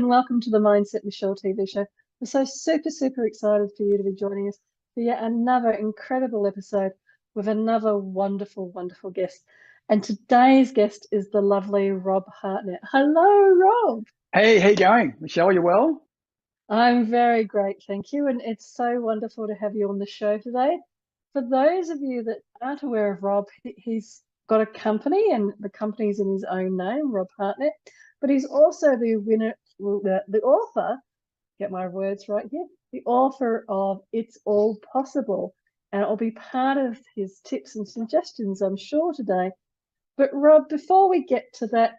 welcome to the Mindset Michelle TV show. We're so super excited for you to be joining us for yet another incredible episode with another wonderful guest. And today's guest is the lovely Rob Hartnett. Hello, Rob. Hey, how you going? Michelle, you well? I'm very great, thank you. And it's so wonderful to have you on the show today. For those of you that aren't aware of Rob, he's got a company and the company's in his own name, Rob Hartnett, but he's also the author, get my words right here, the author of It's All Possible. And it'll be part of his tips and suggestions, I'm sure, today. But Rob, before we get to that,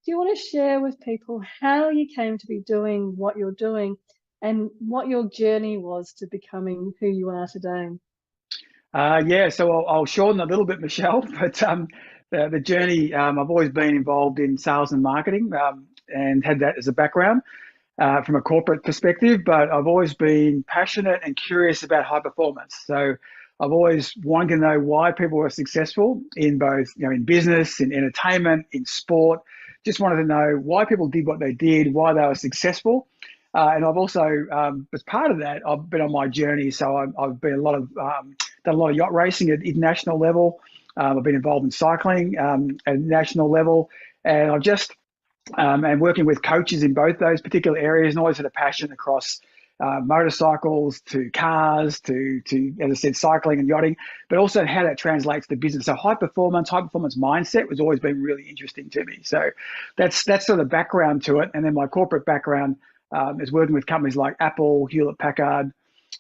do you want to share with people how you came to be doing what you're doing and what your journey was to becoming who you are today? Yeah, so I'll shorten a little bit, Michelle, but the journey, I've always been involved in sales and marketing and had that as a background from a corporate perspective, but I've always been passionate and curious about high performance. So I've always wanted to know why people were successful in both, in business, in entertainment, in sport. Just wanted to know why people did what they did, why they were successful. And I've also, as part of that, I've been on my journey. So I've been done a lot of yacht racing at international level. I've been involved in cycling at national level, and I've just and working with coaches in both those particular areas, and always had a passion across motorcycles to cars to as I said, cycling and yachting, but also how that translates to business. So high performance mindset was always been really interesting to me. So that's sort of background to it, and then my corporate background is working with companies like Apple, Hewlett Packard.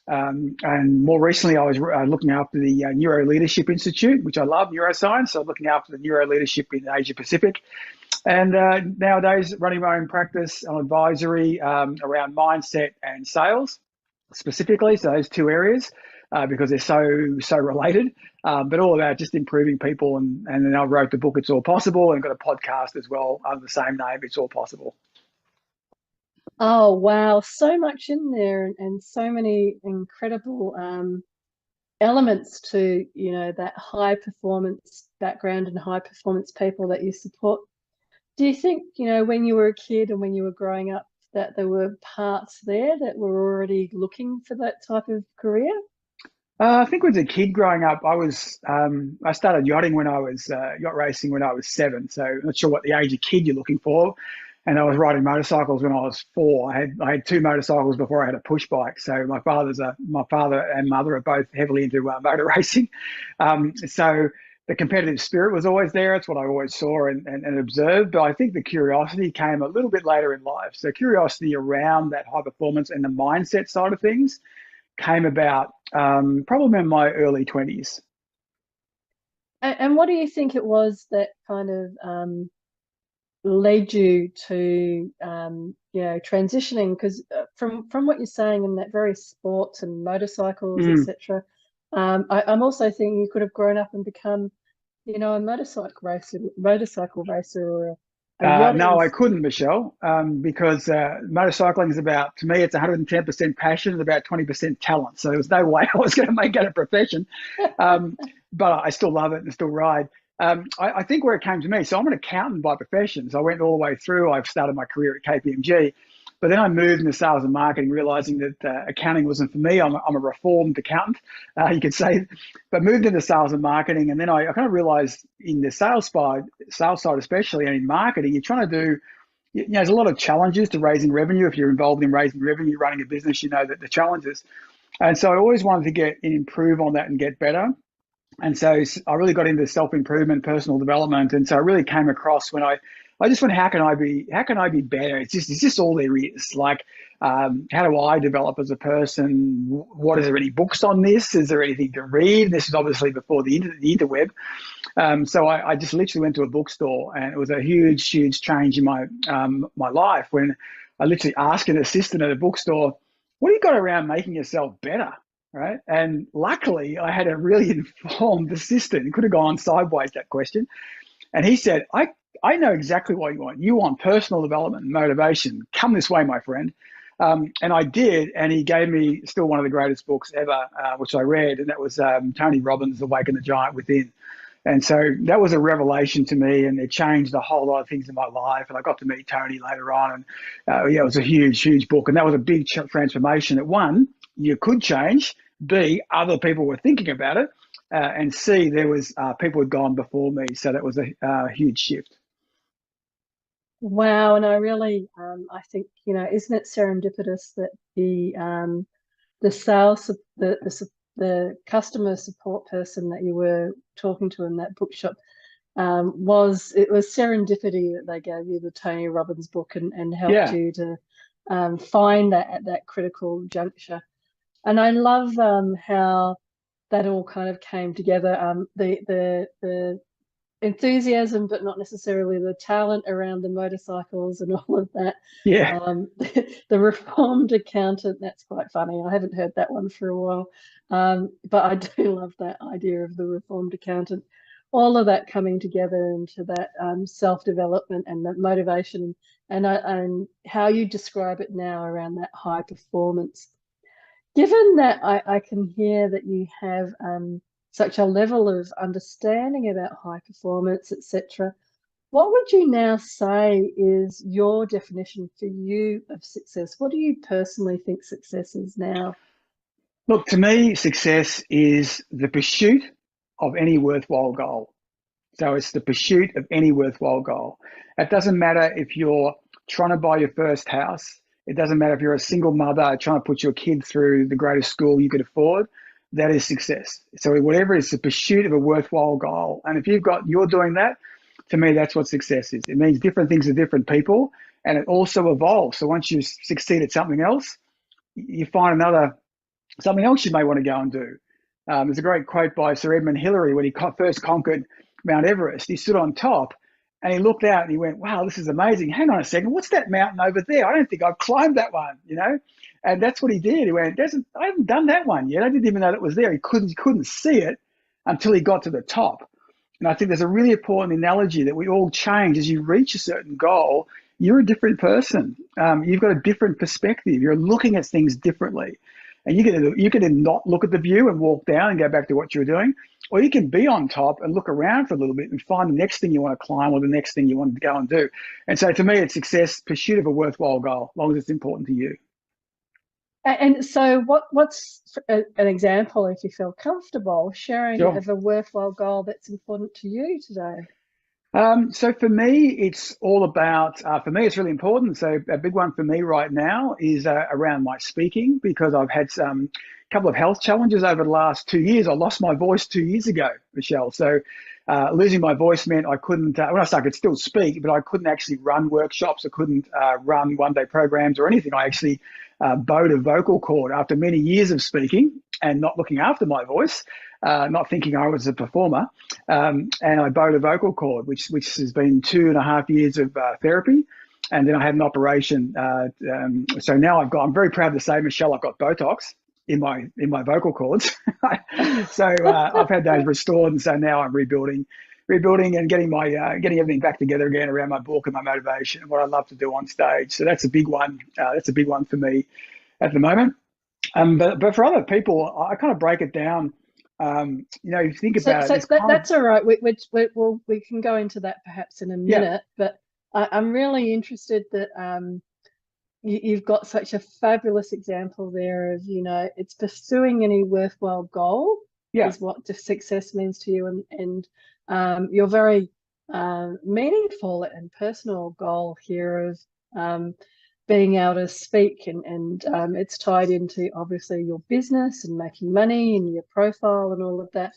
And more recently, I was looking after the Neuro Leadership Institute, which I love, neuroscience. So looking after the neuro leadership in Asia Pacific. And nowadays, running my own practice on advisory around mindset and sales specifically. So those two areas, because they're so related, but all about just improving people. And then I wrote the book, It's All Possible, and got a podcast as well under the same name, It's All Possible. Oh, wow. So much in there and so many incredible elements to, that high performance background and high performance people that you support. Do you think, when you were a kid and when you were growing up, that there were parts there that were already looking for that type of career? I think as a kid growing up, I started yachting when I was yacht racing when I was 7. So I'm not sure what the age of kid you're looking for. And I was riding motorcycles when I was 4. I had 2 motorcycles before I had a push bike. So my father and mother are both heavily into motor racing. So the competitive spirit was always there. It's what I always saw and observed. But I think the curiosity came a little bit later in life. So curiosity around that high performance and the mindset side of things came about probably in my early 20s. And what do you think it was that kind of led you to transitioning? Because from what you're saying in that very sports and motorcycles, etc., I'm also thinking you could have grown up and become, a motorcycle racer, or a No, yachting. I couldn't, Michelle, because motorcycling is about, to me, it's 110% passion and about 20% talent. So there was no way I was going to make it a profession. But I still love it and still ride. I think where it came to me, so I'm an accountant by profession. So I went all the way through. I've started my career at KPMG, but then I moved into sales and marketing, realizing that accounting wasn't for me. I'm a reformed accountant, you could say, but moved into sales and marketing. And then I kind of realized in the sales side especially, and in marketing, you're trying to do, there's a lot of challenges to raising revenue. If you're involved in raising revenue, running a business, you know that the challenges. And so I always wanted to get and improve on that and get better. And so I really got into self-improvement, personal development. And so I really came across when I just went, how can I be better? It's just all there is. Like, how do I develop as a person? What, is there any books on this? Is there anything to read? This is obviously before the interweb. So I just literally went to a bookstore, and it was a huge change in my life when I literally asked an assistant at a bookstore, what do you got around making yourself better? Right. And luckily I had a really informed assistant. It could have gone sideways, that question. And he said, I know exactly what you want. You want personal development and motivation. Come this way, my friend. And I did. And he gave me still one of the greatest books ever, which I read. And that was Tony Robbins' Awaken the Giant Within. And so that was a revelation to me, and it changed a whole lot of things in my life. And I got to meet Tony later on, and yeah, it was a huge, huge book. And that was a big transformation. That one, you could change. B, other people were thinking about it. And C, there was people had gone before me. So that was a huge shift. Wow, and I really, I think, isn't it serendipitous that the sales, the customer support person that you were talking to in that bookshop, it was serendipity that they gave you the Tony Robbins book and helped Yeah, you to find that at that critical juncture. And I love how that all kind of came together. The enthusiasm, but not necessarily the talent around the motorcycles and all of that. yeah, The reformed accountant, that's quite funny. I haven't heard that one for a while. But I do love that idea of the reformed accountant. All of that coming together into that self-development and that motivation and how you describe it now around that high performance. Given that I can hear that you have such a level of understanding about high performance, etc., what would you now say is your definition for you of success? What do you personally think success is now? Look, to me, success is the pursuit of any worthwhile goal. So it's the pursuit of any worthwhile goal. It doesn't matter if you're trying to buy your first house. It doesn't matter if you're a single mother trying to put your kid through the greatest school you could afford. That is success. So whatever is the pursuit of a worthwhile goal. And if you're doing that, to me, that's what success is. It means different things to different people, and it also evolves. So once you succeed at something else, you find something else you may want to go and do. There's a great quote by Sir Edmund Hillary when he first conquered Mount Everest. He stood on top and he looked out and he went, wow, this is amazing. Hang on a second. What's that mountain over there? I don't think I've climbed that one. And that's what he did. He went, I haven't done that one yet. I didn't even know that was there. He couldn't see it until he got to the top. And I think there's a really important analogy that we all change as you reach a certain goal. You're a different person. You've got a different perspective. You're looking at things differently. And you can not look at the view and walk down and go back to what you were doing, or you can be on top and look around for a little bit and find the next thing you want to climb or the next thing you want to go and do. And so to me, it's success, pursuit of a worthwhile goal, as long as it's important to you. And so what's an example, if you feel comfortable, sharing Sure. of a worthwhile goal that's important to you today? So for me, it's all about, for me, it's really important. So a big one for me right now is around my speaking, because I've had some couple of health challenges over the last 2 years. I lost my voice 2 years ago, Michelle. So losing my voice meant I couldn't, when I started, I could still speak, but I couldn't actually run workshops. I couldn't run one-day programs or anything. I actually bowed a vocal cord after many years of speaking and not looking after my voice, not thinking I was a performer. And I bowed a vocal cord, which has been 2.5 years of therapy. And then I had an operation. So now I'm very proud to say, Michelle, I've got Botox in my vocal cords. So I've had those restored. And so now I'm rebuilding and getting everything back together again around my book and my motivation and what I love to do on stage. So that's a big one. That's a big one for me at the moment. But for other people, I kind of break it down. You think about it. That's all right. We can go into that perhaps in a Yeah, minute, but I'm really interested that you've got such a fabulous example there of, it's pursuing any worthwhile goal yeah, is what success means to you, and your very meaningful and personal goal here of being able to speak, and it's tied into obviously your business and making money and your profile and all of that.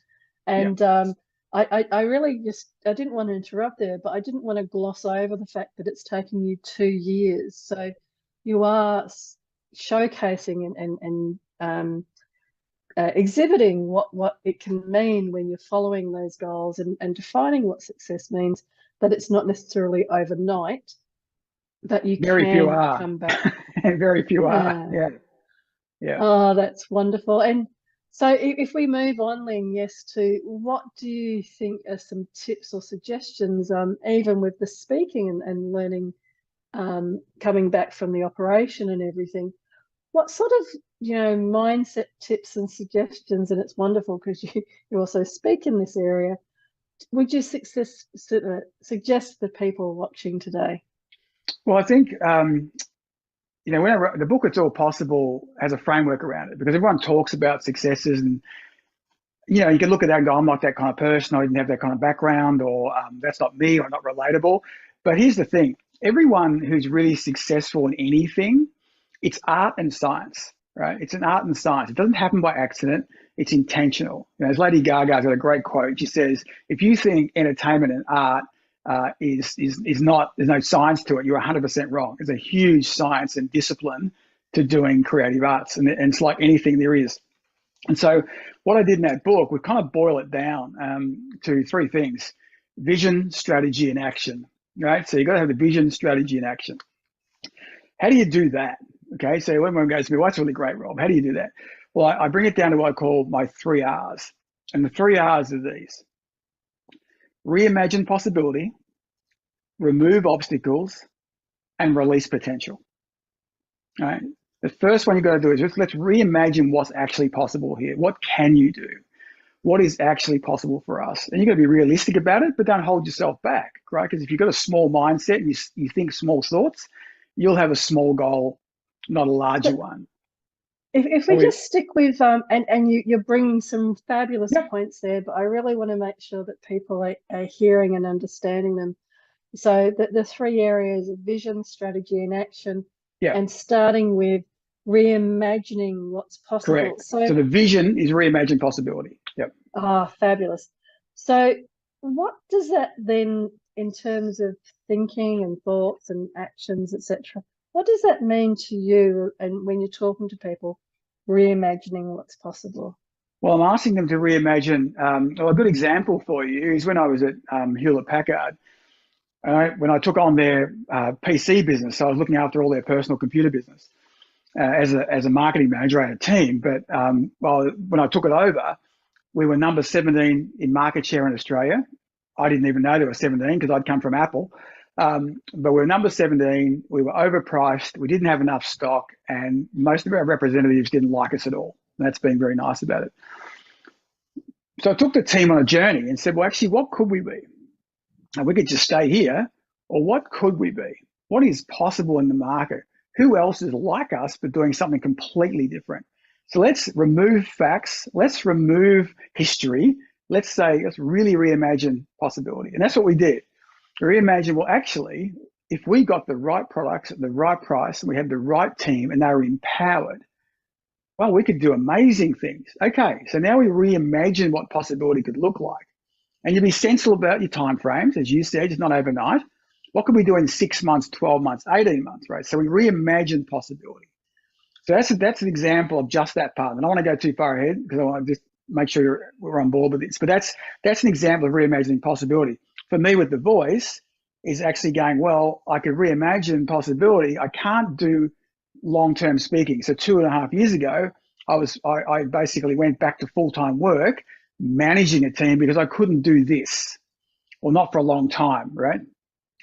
yeah. And I really I didn't want to interrupt there, but I didn't want to gloss over the fact that it's taken you 2 years. So you are showcasing and exhibiting what it can mean when you're following those goals and defining what success means, that it's not necessarily overnight, but you Very few can are, come back. and very few are. Yeah. Yeah, yeah. Oh, that's wonderful. And so if we move on then, yes, to what do you think are some tips or suggestions, even with the speaking and learning, coming back from the operation and everything, what sort of, mindset tips and suggestions, and it's wonderful because you also speak in this area, would you suggest the people watching today? Well, I think when I wrote the book, It's All Possible has a framework around it because everyone talks about successes and you can look at that and go, I'm not that kind of person, I didn't have that kind of background, or that's not me, or not relatable. But here's the thing, everyone who's really successful in anything, it's art and science, right? It's an art and science. It doesn't happen by accident, it's intentional. As Lady Gaga's got a great quote, she says, if you think entertainment and art is not, there's no science to it, you're 100% wrong. There's a huge science and discipline to doing creative arts, and it's like anything there is. And so what I did in that book, we kind of boil it down to three things: vision, strategy, and action, right? So you've got to have the vision, strategy, and action. How do you do that? Okay, so when one goes to me, well, that's really great, Rob. How do you do that? Well, I bring it down to what I call my 3 R's. And the 3 R's are these: reimagine possibility, remove obstacles, and release potential. All right. The first one you've got to do is just let's reimagine what's actually possible here. What can you do? What is actually possible for us? And you've got to be realistic about it, but don't hold yourself back, right? Because if you've got a small mindset and you think small thoughts, you'll have a small goal, not a larger one. If we just stick with and you're bringing some fabulous Yep. points there, but I really want to make sure that people are hearing and understanding them. So the 3 areas of vision, strategy, and action, Yeah. and starting with reimagining what's possible. Correct. So the vision is reimagine possibility. Yep. Fabulous. So what does that then, in terms of thinking and thoughts and actions, etc., what does that mean to you? And when you're talking to people, reimagining what's possible? Well, I'm asking them to reimagine. Well, a good example for you is when I was at Hewlett Packard. When I took on their PC business, so I was looking after all their personal computer business. As a marketing manager, I had a team, but when I took it over, we were number 17 in market share in Australia. I didn't even know there were 17 because I'd come from Apple. But we were number 17. We were overpriced. We didn't have enough stock, and most of our representatives didn't like us at all. And that's been very nice about it. So I took the team on a journey and said, well, actually, what could we be? And we could just stay here, or what could we be? What is possible in the market? Who else is like us but doing something completely different? So let's remove facts. Let's remove history. Let's really reimagine possibility. And that's what we did. Reimagine, well, actually, if we got the right products at the right price and we had the right team and they were empowered, well, we could do amazing things. Okay, so now we reimagine what possibility could look like. And you be sensible about your timeframes, as you said, it's not overnight. What could we do in 6 months, 12 months, 18 months, right? So we reimagine possibility. So that's an example of just that part. And I don't want to go too far ahead because I want to just make sure we're on board with this. But that's an example of reimagining possibility. For me, with the voice, is actually going, well, I could reimagine possibility. I can't do long-term speaking. So 2.5 years ago, I basically went back to full-time work, managing a team because I couldn't do this, or not for a long time, right?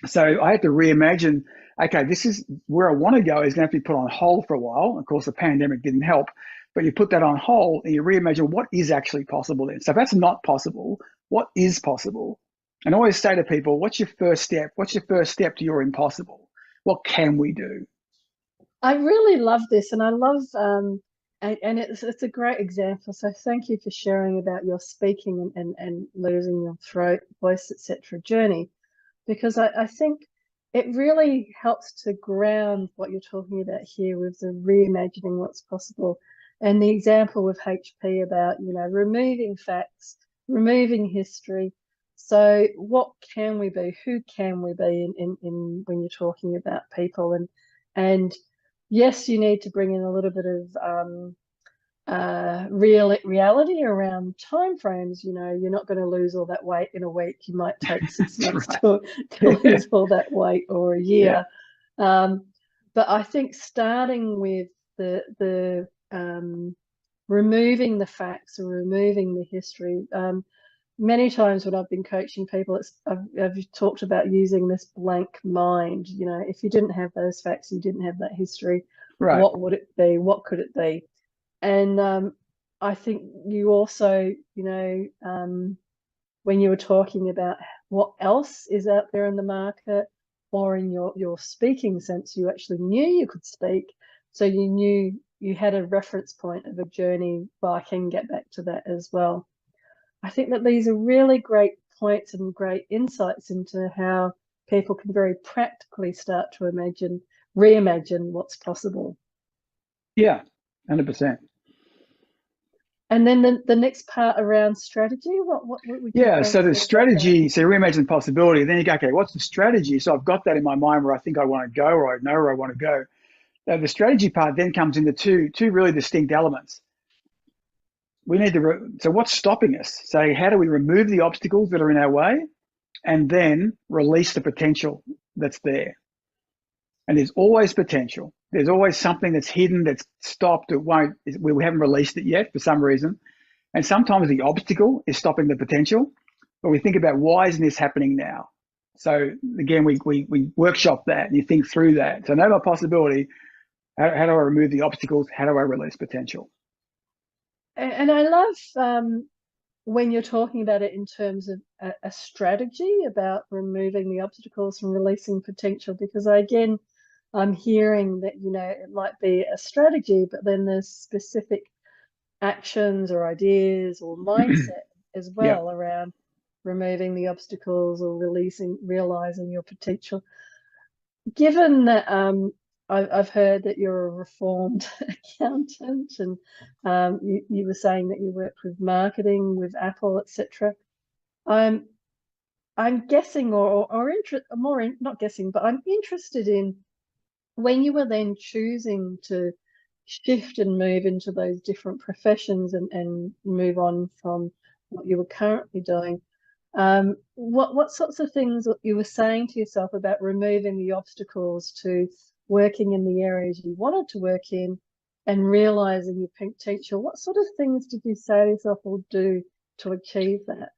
So I had to reimagine, okay, this is where I want to go is going to have to be put on hold for a while. Of course, the pandemic didn't help, but you put that on hold and you reimagine what is actually possible then. So if that's not possible, what is possible? And I always say to people, what's your first step? What's your first step to your impossible? What can we do? I really love this, and I love and it's a great example. So thank you for sharing about your speaking and losing your throat, voice, etc. journey, because I think it really helps to ground what you're talking about here with the reimagining what's possible. And the example with HP about, removing facts, removing history. So what can we be? Who can we be in when you're talking about people? And yes, you need to bring in a little bit of reality around timeframes. You're not going to lose all that weight in a week. You might take 6 months right. to lose all that weight, or a year. Yeah. But I think starting with the removing the facts or removing the history. Many times when I've been coaching people, I've talked about using this blank mind. If you didn't have those facts, you didn't have that history, Right. what would it be? What could it be? And I think you also, when you were talking about what else is out there in the market, or in your speaking sense, you actually knew you could speak. So you knew you had a reference point of a journey. Well, I can get back to that as well. I think that these are really great points and great insights into how people can very practically start to reimagine what's possible. Yeah, 100%. And then the next part around strategy, what would you Yeah, so the say about that? strategy, so you reimagine possibility, then you go, okay, what's the strategy? So I've got that in my mind where I think I want to go, or I know where I want to go. Now, the strategy part then comes into two really distinct elements. We need to, so what's stopping us? So how do we remove the obstacles that are in our way and then release the potential that's there? And there's always potential. There's always something that's hidden, that's stopped, we haven't released it yet for some reason. And sometimes the obstacle is stopping the potential, but we think about why isn't this happening now? So again, we workshop that and you think through that. So know my possibility. How do I remove the obstacles? How do I release potential? And I love when you're talking about it in terms of a strategy about removing the obstacles and releasing potential, because I'm hearing that, it might be a strategy, but then there's specific actions or ideas or mindset as Yeah. well around removing the obstacles or realizing your potential. Given that I've heard that you're a reformed accountant, and you were saying that you worked with marketing with Apple, etc. I'm guessing, not guessing, but I'm interested in when you were then choosing to shift and move into those different professions and move on from what you were currently doing. What sorts of things you were saying to yourself about removing the obstacles to working in the areas you wanted to work in and realizing your potential? What sort of things did you say to yourself or do to achieve that?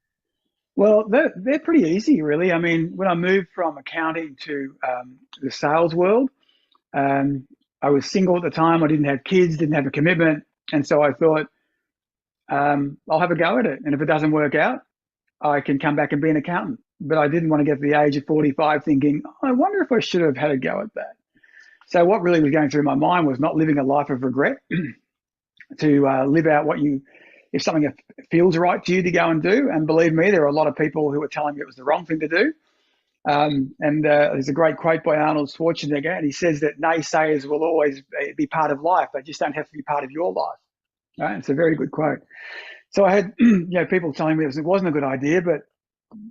Well, they're pretty easy, really. I mean, when I moved from accounting to the sales world, um, I was single at the time. I didn't have kids, didn't have a commitment. And so I thought, I'll have a go at it. And if it doesn't work out, I can come back and be an accountant. But I didn't want to get to the age of 45 thinking, oh, I wonder if I should have had a go at that. So what really was going through my mind was not living a life of regret, to live out if something feels right to you to go and do. And believe me, there are a lot of people who are telling me it was the wrong thing to do. And there's a great quote by Arnold Schwarzenegger, and he says that naysayers will always be part of life. They just don't have to be part of your life. Right? It's a very good quote. So I had people telling me it wasn't a good idea, but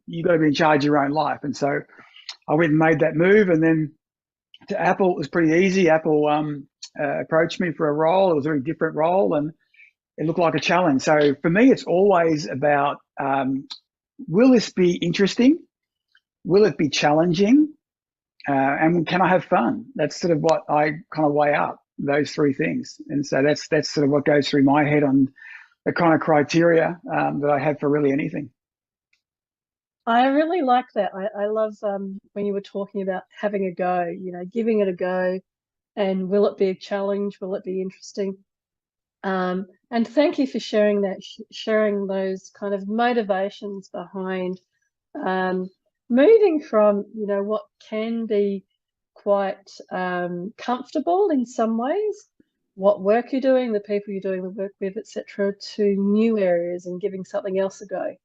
you got to be in charge of your own life. And so I went and made that move. And then to Apple, it was pretty easy. Apple approached me for a role. It was a very different role, and it looked like a challenge. So for me, it's always about, will this be interesting? Will it be challenging? And can I have fun? That's sort of what I kind of weigh up, those three things. And so that's sort of what goes through my head on the kind of criteria that I have for really anything. I really like that. I love when you were talking about having a go, giving it a go, and will it be a challenge? Will it be interesting? And thank you for sharing that, sharing those kind of motivations behind moving from, what can be quite comfortable in some ways, what work you're doing, the people you're doing the work with, etc., to new areas and giving something else a go.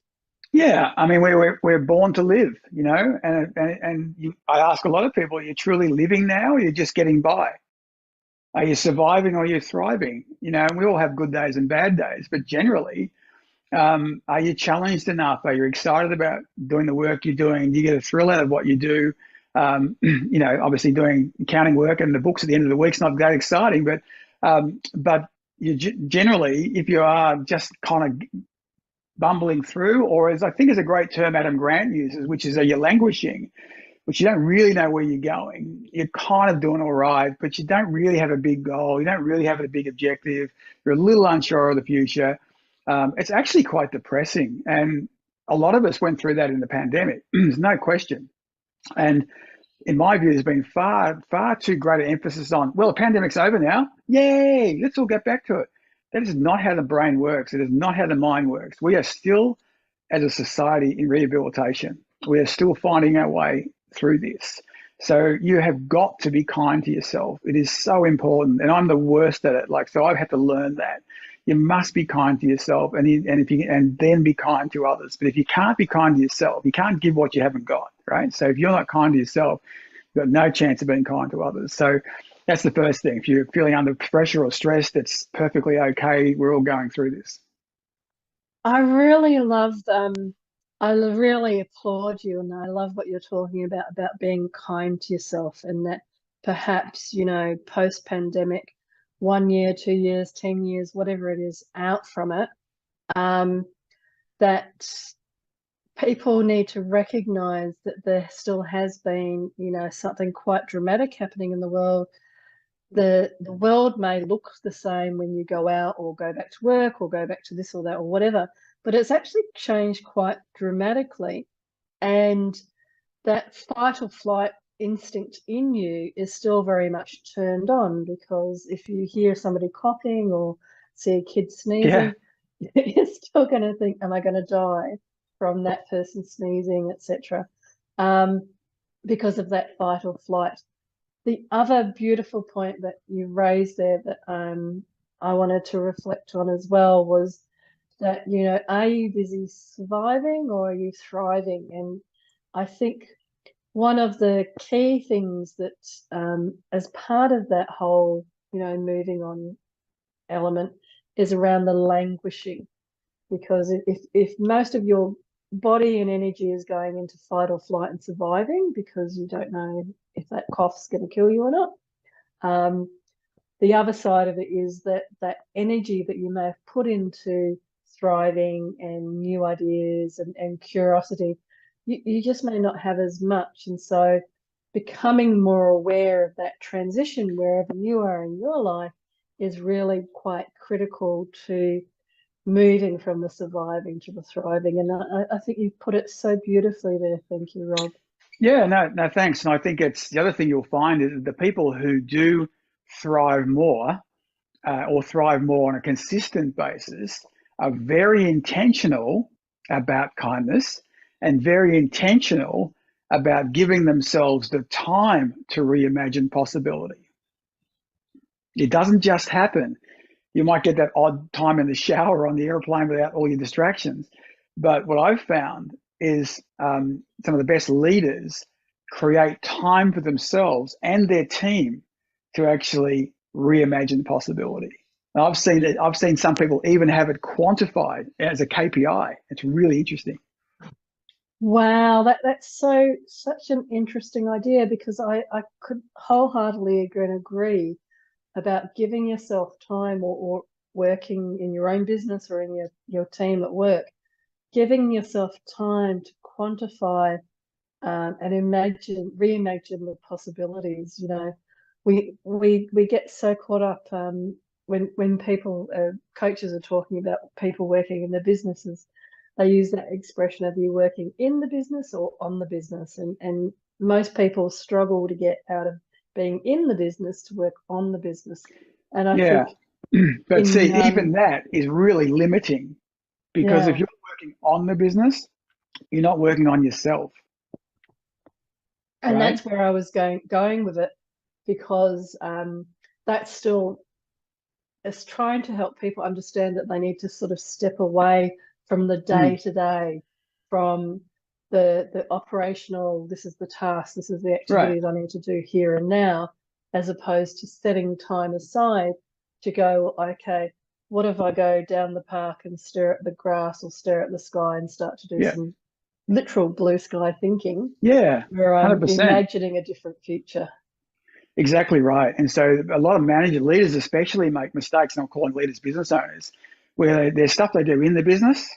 Yeah, I mean, we're born to live, I ask a lot of people, are you truly living now, or are you just getting by? Are you surviving, or are you thriving? And we all have good days and bad days, but generally, are you challenged enough? Are you excited about doing the work you're doing? Do you get a thrill out of what you do? Obviously doing accounting work and the books at the end of the week's not that exciting, but you generally, if you are just kind of bumbling through, or as I think is a great term Adam Grant uses, which is, you're languishing, which you don't really know where you're going. You're kind of doing all right, but you don't really have a big goal. You don't really have a big objective. You're a little unsure of the future. It's actually quite depressing. And a lot of us went through that in the pandemic. There's no question. And in my view, there's been far, far too great an emphasis on, well, the pandemic's over now. Yay, let's all get back to it. That is not how the brain works. It is not how the mind works. We are still as a society in rehabilitation. We are still finding our way through this. So you have got to be kind to yourself. It is so important. And I'm the worst at it. Like, so I've had to learn that. You must be kind to yourself and then be kind to others. But if you can't be kind to yourself, you can't give what you haven't got, right? So if you're not kind to yourself, you've got no chance of being kind to others. So that's the first thing. If you're feeling under pressure or stressed, it's perfectly okay. We're all going through this. I really loved, really applaud you, and I love what you're talking about being kind to yourself, and that perhaps, post-pandemic, 1 year, 2 years, 10 years, whatever it is, out from it, that people need to recognize that there still has been, something quite dramatic happening in the world. The world may look the same when you go out or go back to work or go back to this or that or whatever, but it's actually changed quite dramatically. And that fight or flight instinct in you is still very much turned on, because if you hear somebody coughing or see a kid Yeah. sneezing, you're still going to think, am I going to die from that person sneezing, etc. Because of that fight or flight. The other beautiful point that you raised there that I wanted to reflect on as well was that, are you busy surviving or are you thriving? And I think one of the key things that, as part of that whole, moving on element, is around the languishing. Because if most of your body and energy is going into fight or flight and surviving because you don't know if that cough's going to kill you or not, the other side of it is that energy that you may have put into thriving and new ideas and curiosity, you just may not have as much. And so becoming more aware of that transition wherever you are in your life is really quite critical to moving from the surviving to the thriving. And I think you've put it so beautifully there. Thank you, Rob. Yeah, no, thanks. And I think it's the other thing you'll find is the people who do thrive more or thrive more on a consistent basis are very intentional about kindness and very intentional about giving themselves the time to reimagine possibility. It doesn't just happen. You might get that odd time in the shower on the airplane without all your distractions. But what I've found is some of the best leaders create time for themselves and their team to actually reimagine possibility. And I've seen some people even have it quantified as a KPI. It's really interesting. Wow, that's such an interesting idea, because I could wholeheartedly agree about giving yourself time, or working in your own business or in your team at work, giving yourself time to quantify and reimagine the possibilities. We get so caught up when people coaches are talking about people working in their businesses. They use that expression of you working in the business or on the business, and most people struggle to get out of being in the business to work on the business. And I Yeah. think But in see, even that is really limiting because if yeah. you're working on the business, you're not working on yourself, And right? that's where I was going with it, because that's still, it's trying to help people understand that they need to sort of step away from the day Mm, to day, from the operational, this is the task, this is the right. activities I need to do here and now, as opposed to setting time aside to go, okay, what if I go down the park and stare at the grass or stare at the sky and start to do Yeah. some literal blue sky thinking, Yeah. where I'm 100%. imagining a different future. Exactly right. And so a lot of managers, leaders especially, make mistakes, and I'm calling leaders business owners, where there's stuff they do in the business,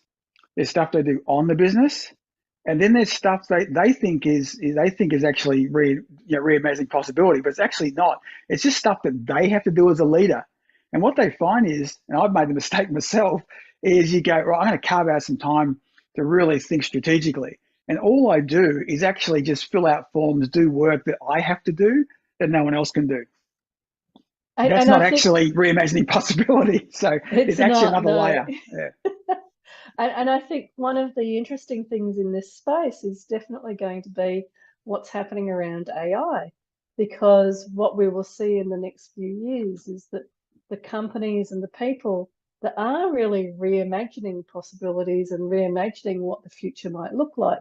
there's stuff they do on the business, and then there's stuff they think is actually reimagining possibility, but it's actually not. It's just stuff that they have to do as a leader. And what they find is, and I've made the mistake myself, is you go, right, I'm going to carve out some time to really think strategically. And all I do is actually just fill out forms, do work that I have to do that no one else can do. That's And I not think actually reimagining possibility. So it's there's actually not, another no. layer. Yeah. And I think one of the interesting things in this space is definitely going to be what's happening around AI, because what we will see in the next few years is that the companies and the people that are really reimagining possibilities and reimagining what the future might look like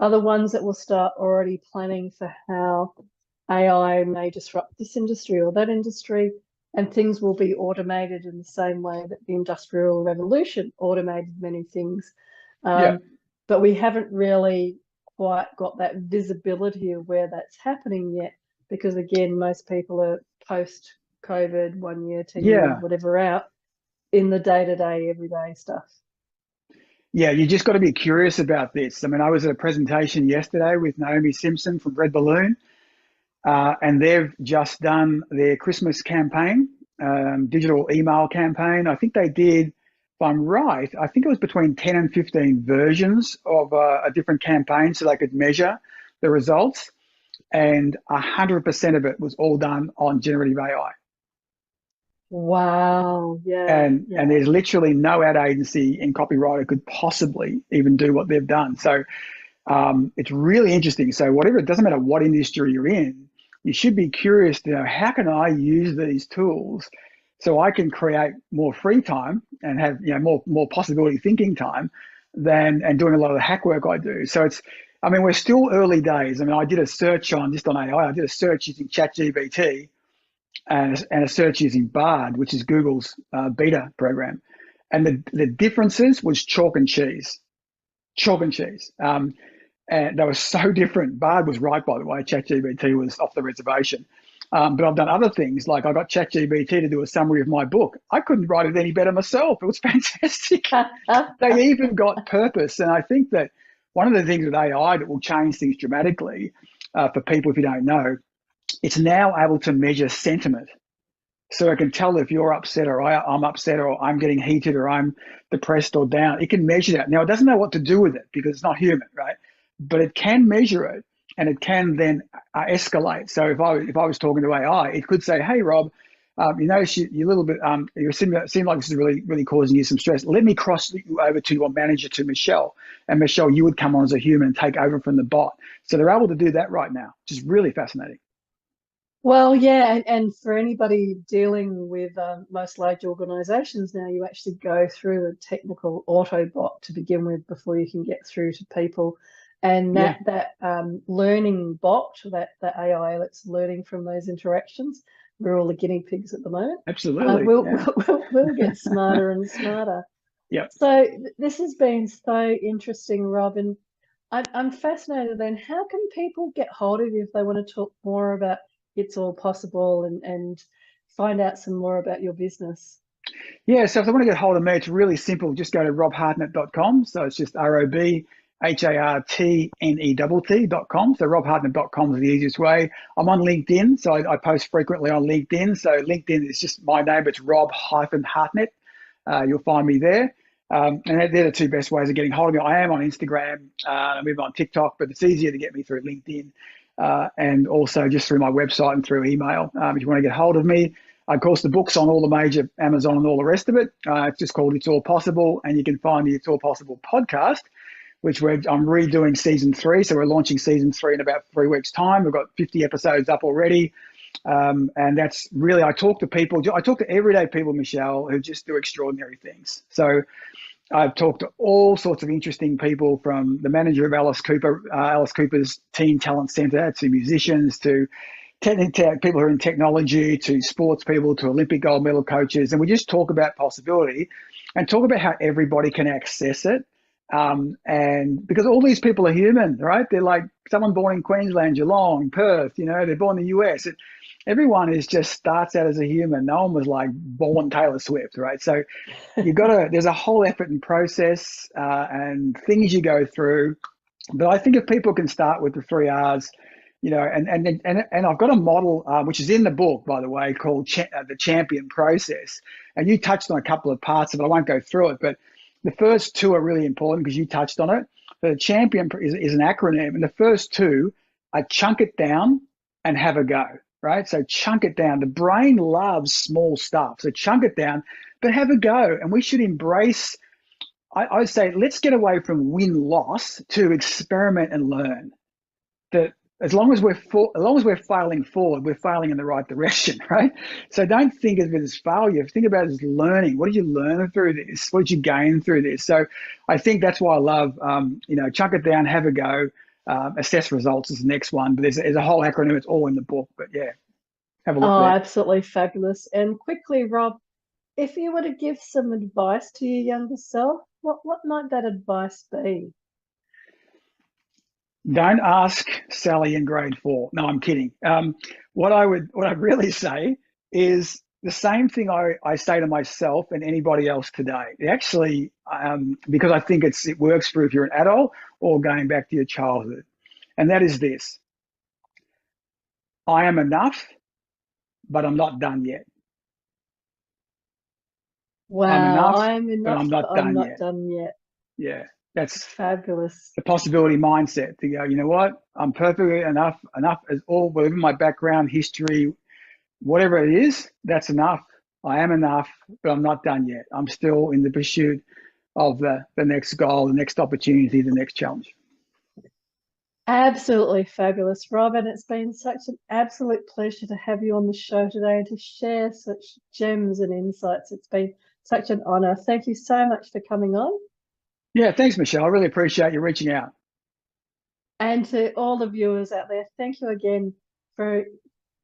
are the ones that will start already planning for how AI may disrupt this industry or that industry, and things will be automated in the same way that the Industrial Revolution automated many things. Yeah. But we haven't really quite got that visibility of where that's happening yet, because again, most people are post COVID, 1 year, 10 years, Yeah. whatever out in the day-to-day, everyday stuff. Yeah, you just got to be curious about this. I mean, I was at a presentation yesterday with Naomi Simpson from Red Balloon, and they've just done their Christmas campaign, digital email campaign. I think they did, if I'm right, I think it was between 10 and 15 versions of a different campaign so they could measure the results. And 100% of it was all done on generative AI. Wow. Yeah. And Yeah. there's literally no ad agency and copywriter could possibly even do what they've done. So it's really interesting. So whatever, it doesn't matter what industry you're in, you should be curious to know, how can I use these tools so I can create more free time and have, more possibility thinking time than and doing a lot of the hack work I do. So I mean, we're still early days. I mean, I did a search on just on AI. I did a search using ChatGPT and a search using Bard, which is Google's beta program, and the differences was chalk and cheese, chalk and cheese. And they were so different. Bard was right, by the way. ChatGPT was off the reservation. But I've done other things, like I got ChatGPT to do a summary of my book. I couldn't write it any better myself. It was fantastic. They even got purpose. And I think that one of the things with AI that will change things dramatically for people, if you don't know, it's now able to measure sentiment. So I can tell if you're upset or I'm upset or I'm getting heated or I'm depressed or down. It can measure that. Now, it doesn't know what to do with it because it's not human, right? But it can measure it and it can then escalate. So if I was talking to AI, it could say, "Hey, Rob, you notice you're a little bit, you seem like this is really, really causing you some stress. Let me cross you over to your manager, to Michelle. And Michelle, you would come on as a human and take over from the bot." So they're able to do that right now, which is really fascinating. Well, yeah, and for anybody dealing with most large organizations now, you actually go through a technical Autobot to begin with before you can get through to people. And Yeah, that learning bot, that AI that's learning from those interactions, we're all the guinea pigs at the moment. absolutely. We'll, Yeah. we'll get smarter and smarter. Yeah. So this has been so interesting, Rob, and I'm fascinated then. How can people get hold of you if they want to talk more about It's All Possible and find out some more about your business? Yeah, so if they want to get hold of me, it's really simple. Just go to robhartnett.com. So it's just ROBHARTNETT.com. So robhartnett.com is the easiest way. I'm on LinkedIn, so I post frequently on LinkedIn. So LinkedIn is just my name. It's Rob-Hartnett. You'll find me there. And they're the two best ways of getting hold of me. I am on Instagram. I'm even on TikTok, but it's easier to get me through LinkedIn and also just through my website and through email. If you want to get hold of me, of course, the book's on all the major Amazon and all the rest of it. It's just called It's All Possible. And you can find the It's All Possible podcast, which I'm redoing season 3. So we're launching season 3 in about 3 weeks' time. We've got 50 episodes up already. And that's really, I talk to everyday people, Michele, who just do extraordinary things. So I've talked to all sorts of interesting people, from the manager of Alice Cooper's Teen Talent Centre, to musicians, to people who are in technology, to sports people, to Olympic gold medal coaches. And we just talk about possibility and talk about how everybody can access it. And because all these people are human, right? They're like someone born in Queensland, Geelong, Perth, they're born in the US. Everyone just starts out as a human. No one was like born Taylor Swift, right? So there's a whole effort and process and things you go through. But I think if people can start with the 3 R's, and I've got a model which is in the book, by the way, called the champion process. And you touched on a couple of parts of it. I won't go through it, but the first 2 are really important because you touched on it. So the champion is an acronym, and the first 2 are chunk it down and have a go, right? So chunk it down. The brain loves small stuff. So chunk it down, but have a go. And we should embrace I say let's get away from win-loss to experiment and learn. That as long as we're failing forward, we're failing in the right direction, right? So don't think of it as failure. Think about it as learning. What did you learn through this? What did you gain through this? So I think that's why I love, chunk it down, have a go, assess results is the next one. But there's a whole acronym. It's all in the book. But yeah, have a look Oh, there. absolutely fabulous. And quickly, Rob, if you were to give some advice to your younger self, what might that advice be? Don't ask Sally in grade 4. No, I'm kidding. What I'd really say is the same thing I say to myself and anybody else today. Actually, because I think it works for if you're an adult or going back to your childhood, and that is this: I am enough, but I'm not done yet. I'm Wow, enough, I'm but enough, I'm but not I'm done not yet. done yet. Yeah, that's Fabulous. the possibility mindset to go. You know what? I'm perfectly enough. Enough as all, whatever my background, history, whatever it is, that's enough. I am enough, but I'm not done yet. I'm still in the pursuit of the next goal, the next opportunity, the next challenge. Absolutely fabulous, Rob. And it's been such an absolute pleasure to have you on the show today and to share such gems and insights. It's been such an honor. Thank you so much for coming on. Yeah, thanks, Michelle. I really appreciate you reaching out. And to all the viewers out there, thank you again for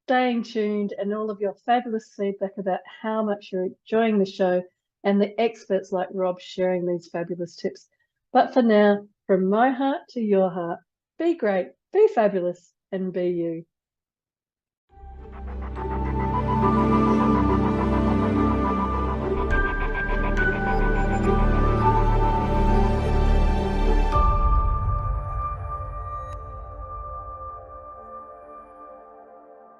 staying tuned and all of your fabulous feedback about how much you're enjoying the show and the experts like Rob sharing these fabulous tips. But for now, from my heart to your heart, be great, be fabulous, and be you.